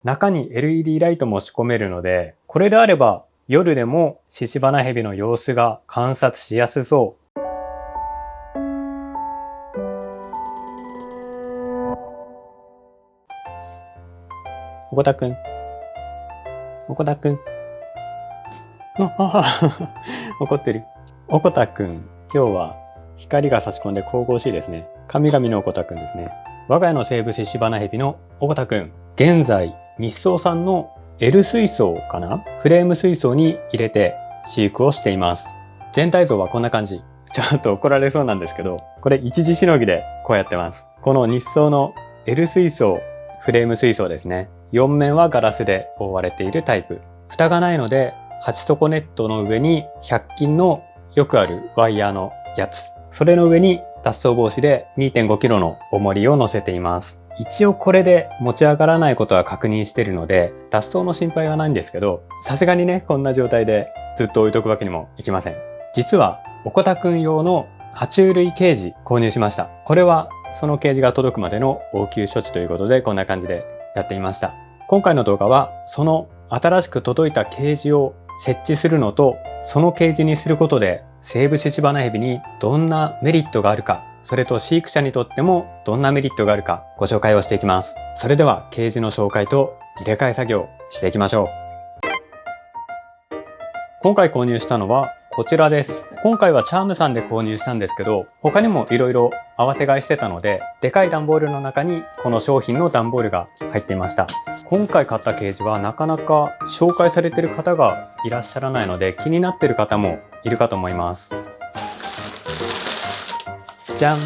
中に LED ライトも仕込めるので、これであれば夜でもシシバナヘビの様子が観察しやすそう。おこたくん。おこたくん。怒ってる。おこたくん。今日は光が差し込んで神々しいですね。神々のおこたくんですね。我が家の生物シシバナヘビのおこたくん。現在、日総さんの L 水槽かな？フレーム水槽に入れて飼育をしています。全体像はこんな感じ。ちょっと怒られそうなんですけど、これ一時しのぎでこうやってます。この日総の L 水槽、フレーム水槽ですね。4面はガラスで覆われているタイプ。蓋がないので、鉢底ネットの上に100均のよくあるワイヤーのやつ。それの上に脱走防止で 2.5 キロの重りを乗せています。一応これで持ち上がらないことは確認しているので、脱走の心配はないんですけど、さすがにね、こんな状態でずっと置いとくわけにもいきません。実は、おこたくん用の爬虫類ケージ購入しました。これはそのケージが届くまでの応急処置ということで、こんな感じでやってみました。今回の動画は、その新しく届いたケージを設置するのと、そのケージにすることで、生物シシバナヘビにどんなメリットがあるか、それと飼育者にとってもどんなメリットがあるかご紹介をしていきます。それではケージの紹介と入れ替え作業していきましょう。今回購入したのはこちらです。今回はチャームさんで購入したんですけど、他にも色々合わせ買いしてたので、でかい段ボールの中にこの商品の段ボールが入っていました。今回買ったケージはなかなか紹介されている方がいらっしゃらないので、気になっている方もいるかと思います。じゃん。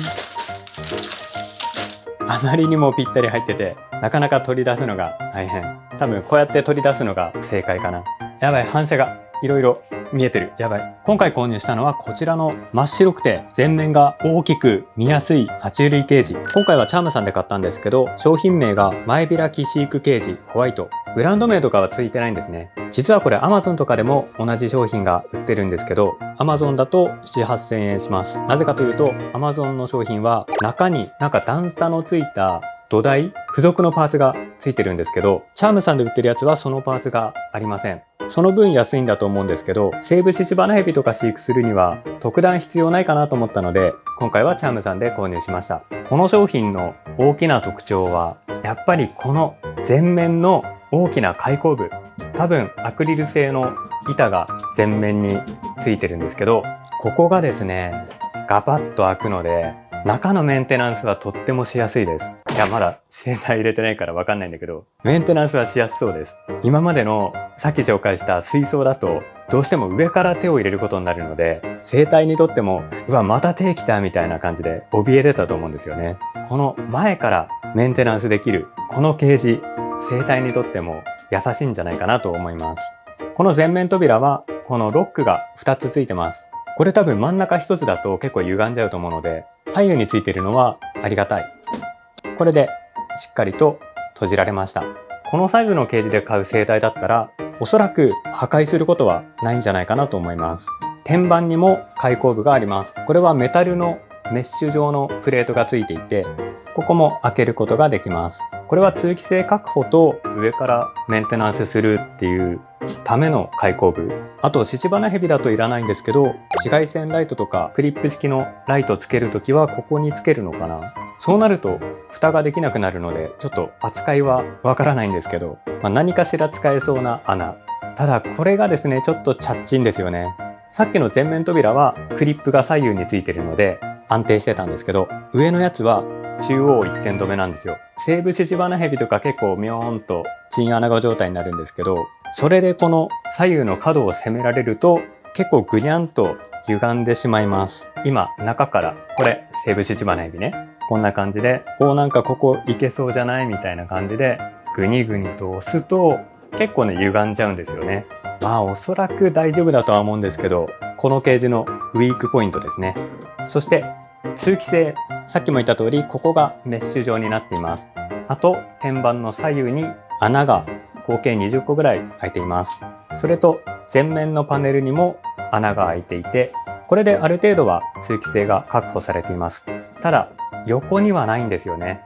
あまりにもぴったり入ってて、なかなか取り出すのが大変。多分こうやって取り出すのが正解かな。やばい、反射がいろいろ見えてる。やばい。今回購入したのはこちらの真っ白くて全面が大きく見やすい爬虫類ケージ。今回はチャームさんで買ったんですけど、商品名が前開き飼育ケージホワイト。ブランド名とかはついてないんですね。実はこれ Amazon とかでも同じ商品が売ってるんですけど、Amazon だと7、8000円します。なぜかというと Amazon の商品は中になんか段差のついた土台、付属のパーツがついてるんですけど、チャームさんで売ってるやつはそのパーツがありません。その分安いんだと思うんですけど、生物シシバナヘビとか飼育するには特段必要ないかなと思ったので、今回はチャームさんで購入しました。この商品の大きな特徴は、やっぱりこの前面の大きな開口部。多分アクリル製の板が前面についてるんですけど、ここがですね、ガパッと開くので、中のメンテナンスはとってもしやすいです。いや、まだ洗剤入れてないからわかんないんだけど、メンテナンスはしやすそうです。今までのさっき紹介した水槽だと、どうしても上から手を入れることになるので、生態にとっても、うわ、また手来たみたいな感じで怯えてたと思うんですよね。この前からメンテナンスできる、このケージ、生態にとっても優しいんじゃないかなと思います。この前面扉は、このロックが2つついてます。これ多分真ん中1つだと結構歪んじゃうと思うので、左右についているのはありがたい。これでしっかりと閉じられました。このサイズのケージで買う生態だったら、おそらく破壊することはないんじゃないかなと思います。天板にも開口部があります。これはメタルのメッシュ状のプレートがついていて、ここも開けることができます。これは通気性確保と上からメンテナンスするっていうための開口部。あとシシバナヘビだといらないんですけど、紫外線ライトとかクリップ式のライトつけるときはここにつけるのかな。そうなると蓋ができなくなるので、ちょっと扱いはわからないんですけど、何かしら使えそうな穴。ただこれがですね、ちょっとチャッチンですよね。さっきの前面扉はクリップが左右についてるので安定してたんですけど、上のやつは中央一点止めなんですよ。セーブシシバナヘビとか結構ミョーンとチンアナゴ状態になるんですけど、それでこの左右の角を攻められると結構グニャンと歪んでしまいます。今中からこれセーブシシバナヘビね、こんな感じで、なんかここいけそうじゃないみたいな感じでグニグニと押すと結構ね歪んじゃうんですよね。おそらく大丈夫だとは思うんですけど、このケージのウィークポイントですね。そして通気性、さっきも言った通りここがメッシュ状になっています。あと天板の左右に穴が合計20個ぐらい開いています。それと前面のパネルにも穴が開いていて、これである程度は通気性が確保されています。ただ横にはないんですよね。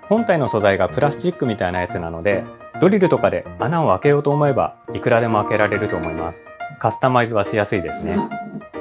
本体の素材がプラスチックみたいなやつなので、ドリルとかで穴を開けようと思えばいくらでも開けられると思います。カスタマイズはしやすいですね。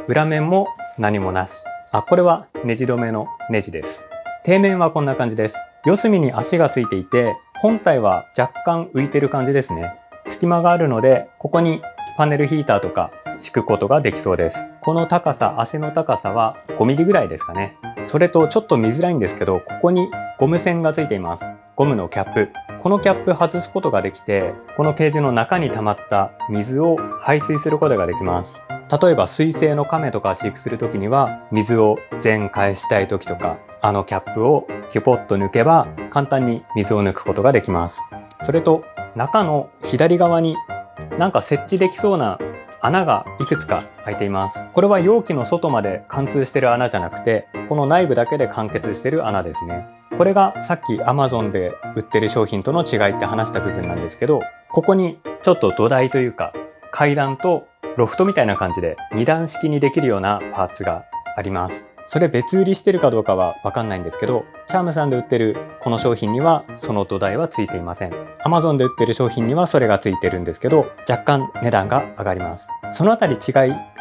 裏面も何もなし。これはネジ止めのネジです。底面はこんな感じです。四隅に足がついていて、本体は若干浮いてる感じですね。隙間があるので、ここにパネルヒーターとか敷くことができそうです。この高さ、足の高さは5ミリぐらいですかね。それとちょっと見づらいんですけど、ここにゴム栓がついています。ゴムのキャップ。このキャップ外すことができて、このケージの中に溜まった水を排水することができます。例えば水生の亀とか飼育するときには、水を全開したいときとか、キャップをピュポッと抜けば簡単に水を抜くことができます。それと中の左側になんか設置できそうな穴がいくつか開いています。これは容器の外まで貫通している穴じゃなくて、この内部だけで完結している穴ですね。これがさっき Amazon で売ってる商品との違いって話した部分なんですけど、ここにちょっと土台というか階段とロフトみたいな感じで2段式にできるようなパーツがあります。それ別売りしてるかどうかはわかんないんですけど、チャームさんで売ってるこの商品にはその土台はついていません。Amazon で売ってる商品にはそれがついてるんですけど、若干値段が上がります。そのあたり違い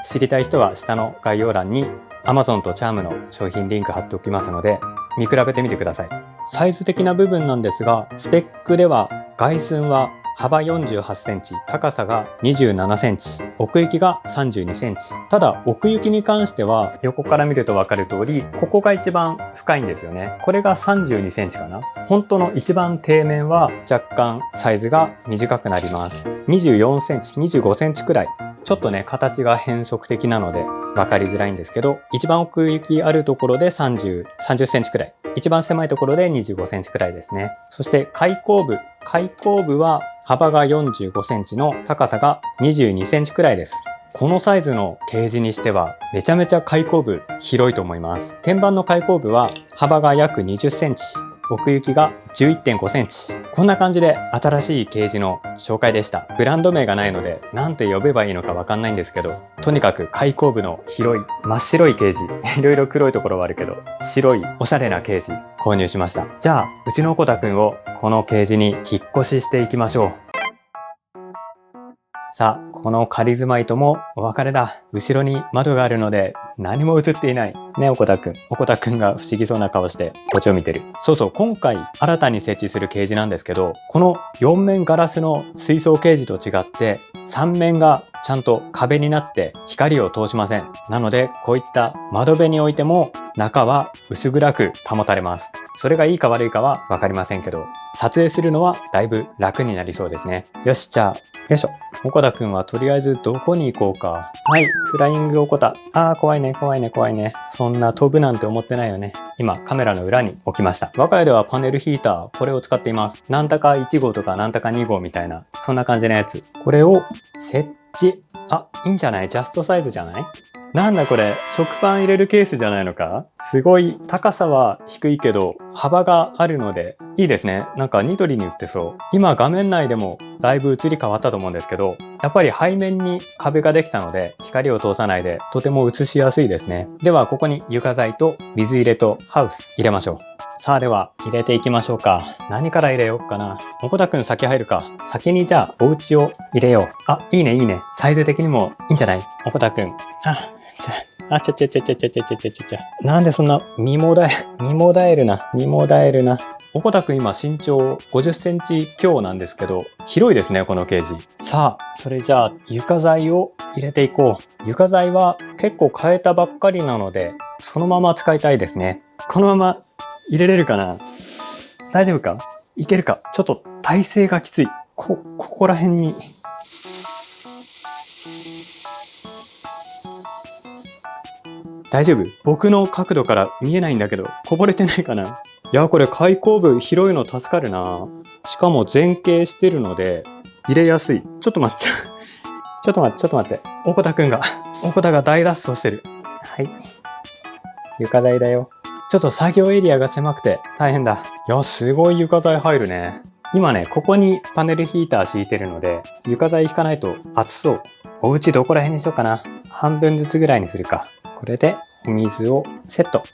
知りたい人は下の概要欄に Amazon とチャームの商品リンク貼っておきますので、見比べてみてください。サイズ的な部分なんですが、スペックでは外寸は幅48センチ、高さが27センチ、奥行きが32センチ。ただ、奥行きに関しては横から見るとわかる通り、ここが一番深いんですよね。これが32センチかな。本当の一番底面は若干サイズが短くなります。24センチ、25センチくらい。ちょっとね、形が変則的なので分かりづらいんですけど、一番奥行きあるところで30センチくらい。一番狭いところで25センチくらいですね。そして開口部。開口部は幅が45センチの高さが22センチくらいです。このサイズのケージにしてはめちゃめちゃ開口部広いと思います。天板の開口部は幅が約20センチ。奥行きが 11.5 センチ。こんな感じで新しいケージの紹介でした。ブランド名がないのでなんて呼べばいいのかわかんないんですけど、とにかく開口部の広い真っ白いケージ、いろいろ黒いところはあるけど白いおしゃれなケージ購入しました。じゃあうちのコタくんをこのケージに引っ越ししていきましょう。さあ、この仮住まいともお別れだ。後ろに窓があるので何も映っていない。ね、おこたくん。おこたくんが不思議そうな顔してこっちを見てる。そうそう、今回新たに設置するケージなんですけど、この4面ガラスの水槽ケージと違って3面がちゃんと壁になって光を通しません。なので、こういった窓辺に置いても中は薄暗く保たれます。それがいいか悪いかはわかりませんけど、撮影するのはだいぶ楽になりそうですね。よし、じゃあ、よいしょ。おこたくんはとりあえずどこに行こうか。はい、フライングおこた。怖いね。そんな飛ぶなんて思ってないよね。今、カメラの裏に置きました。我が家ではパネルヒーター、これを使っています。なんたか1号とかなんたか2号みたいな、そんな感じのやつ。これを設置。いいんじゃない？ジャストサイズじゃない？なんだこれ、食パン入れるケースじゃないのか？すごい高さは低いけど幅があるのでいいですね。なんかニトリに売ってそう。今画面内でもだいぶ映り変わったと思うんですけど、やっぱり背面に壁ができたので光を通さないでとても映しやすいですね。ではここに床材と水入れとハウス入れましょう。さあでは入れていきましょうか。何から入れようかな。おこたくん先入るか。先にじゃあお家を入れよう。いいね。サイズ的にもいいんじゃない？おこたくん。なんでそんな身もだえるな。おこたくん今身長50センチ強なんですけど、広いですね、このケージ。さあ、それじゃあ床材を入れていこう。床材は結構変えたばっかりなので、そのまま使いたいですね。このまま入れれるかな？大丈夫か？いけるか？ちょっと体勢がきつい。ここら辺に。大丈夫？僕の角度から見えないんだけど、こぼれてないかな？いや、これ開口部広いの助かるな。しかも前傾してるので入れやすい。ちょっと待って。おこたが大脱走してる。はい。床材だよ。ちょっと作業エリアが狭くて大変だ。いや、すごい床材入るね。今ね、ここにパネルヒーター敷いてるので、床材引かないと熱そう。お家どこら辺にしようかな。半分ずつぐらいにするか。これでお水をセット。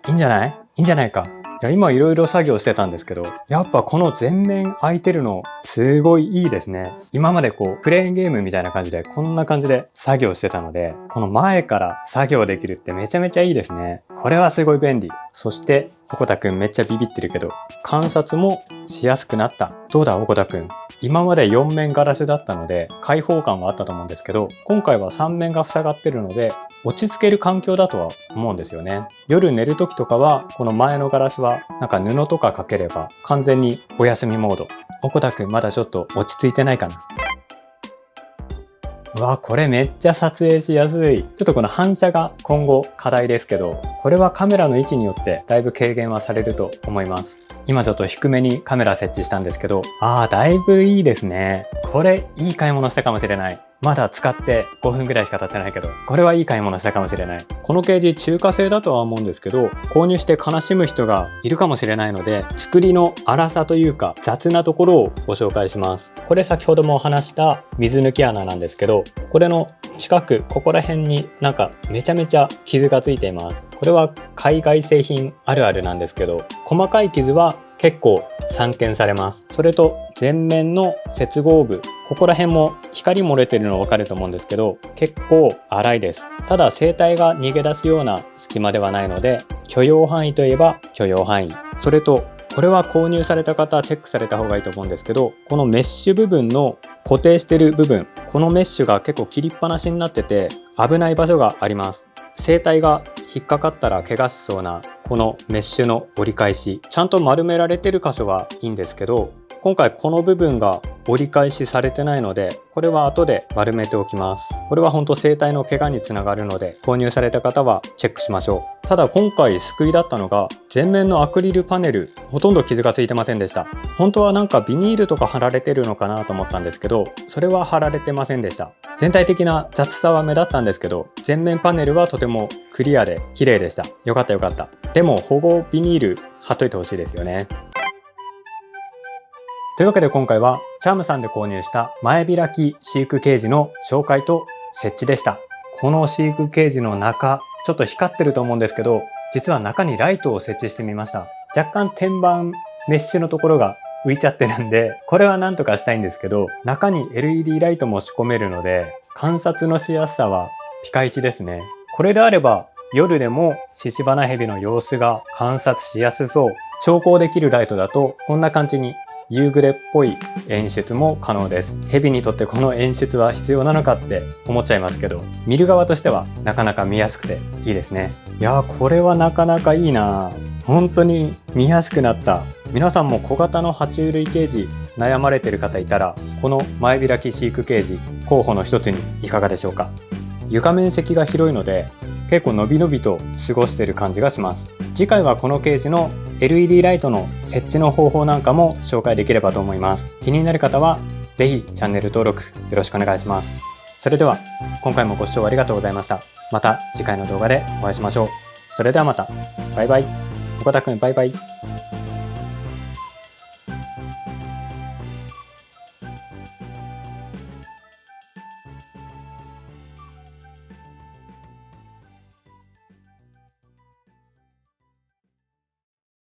いいんじゃないか。や、今いろいろ作業してたんですけど、やっぱこの前面開いてるのすごいいいですね。今までこうクレーンゲームみたいな感じでこんな感じで作業してたので、この前から作業できるってめちゃめちゃいいですね。これはすごい便利。そして横田くんめっちゃビビってるけど、観察もしやすくなった。どうだ横田くん。今まで4面ガラスだったので開放感はあったと思うんですけど、今回は3面が塞がってるので落ち着ける環境だとは思うんですよね。夜寝る時とかはこの前のガラスはなんか布とかかければ完全にお休みモード。横田くんまだちょっと落ち着いてないかな。うわ、これめっちゃ撮影しやすい。ちょっとこの反射が今後課題ですけど、これはカメラの位置によってだいぶ軽減はされると思います。今ちょっと低めにカメラ設置したんですけど、だいぶいいですね。これいい買い物したかもしれない。まだ使って5分ぐらいしか経ってないけど、これはいい買い物したかもしれない。このケージ中華製だとは思うんですけど、購入して悲しむ人がいるかもしれないので、作りの粗さというか雑なところをご紹介します。これ先ほども話した水抜き穴なんですけど、これの近くここら辺になんかめちゃめちゃ傷がついています。これは海外製品あるあるなんですけど、細かい傷は結構散見されます。それと前面の接合部、ここら辺も光漏れてるの分かると思うんですけど、結構粗いです。ただ生体が逃げ出すような隙間ではないので、許容範囲といえば許容範囲。それとこれは購入された方チェックされた方がいいと思うんですけど、このメッシュ部分の固定してる部分、このメッシュが結構切りっぱなしになってて危ない場所があります。生体が引っかかったら怪我しそうなこのメッシュの折り返し、ちゃんと丸められてる箇所はいいんですけど、今回この部分が折り返しされてないので、これは後で丸めておきます。これは本当生体の怪我につながるので、購入された方はチェックしましょう。ただ今回救いだったのが、前面のアクリルパネル、ほとんど傷がついてませんでした。本当はなんかビニールとか貼られてるのかなと思ったんですけど、それは貼られてませんでした。全体的な雑さは目立ったんですけど、前面パネルはとてもクリアで綺麗でした。よかったよかった。でも保護ビニール貼っといてほしいですよね。というわけで今回はチャームさんで購入した前開き飼育ケージの紹介と設置でした。この飼育ケージの中、ちょっと光ってると思うんですけど、実は中にライトを設置してみました。若干天板メッシュのところが浮いちゃってるんで、これはなんとかしたいんですけど、中に LED ライトも仕込めるので、観察のしやすさはピカイチですね。これであれば夜でもシシバナヘビの様子が観察しやすそう。調光できるライトだとこんな感じに夕暮れっぽい演出も可能です。ヘビにとってこの演出は必要なのかって思っちゃいますけど、見る側としてはなかなか見やすくていいですね。いやー、これはなかなかいいな。本当に見やすくなった。皆さんも小型の爬虫類ケージ悩まれてる方いたら、この前開き飼育ケージ候補の一つにいかがでしょうか。床面積が広いので結構のびのびと過ごしてる感じがします。次回はこのケージの LED ライトの設置の方法なんかも紹介できればと思います。気になる方はぜひチャンネル登録よろしくお願いします。それでは今回もご視聴ありがとうございました。また次回の動画でお会いしましょう。それではまた。バイバイ。岡田くんバイバイ。